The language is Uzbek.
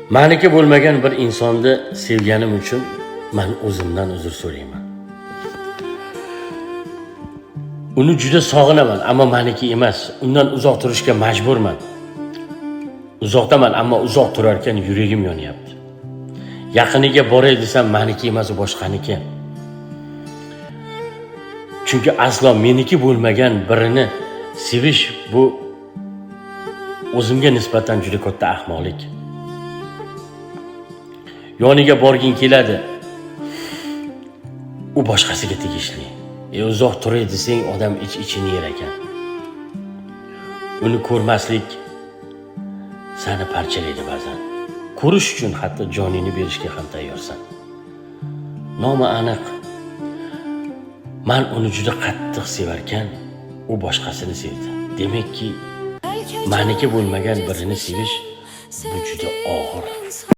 Meniki bo'lmagan bir insonni sevganim uchun men o'zimdan uzr so'rayman. Uni juda sog'inaman, ammo meniki emas. Undan uzoq turishga majburman. Uzoqdaman, ammo uzoq turarkan yuragim yonyapti. Yaqiniga boray desam, meniki emas, u boshqaniki. Chunki aslo meniki bo'lmagan birini sevish bu o'zimga nisbatan juda katta ahmoqlik. Yoniga borgin keladi. U boshqasiga tegishli. Uzoq turay desang, odam ich-ichini yer ekan. Uni ko'rmaslik seni parchalaydi ba'zan. Ko'rish uchun hatto joningni berishga ham tayyorsan. Nomi aniq. Men uni juda qattiq sevarkan, u boshqasini sevdi. Demakki, meniki bo'lmagan birini sevish bu juda og'ir.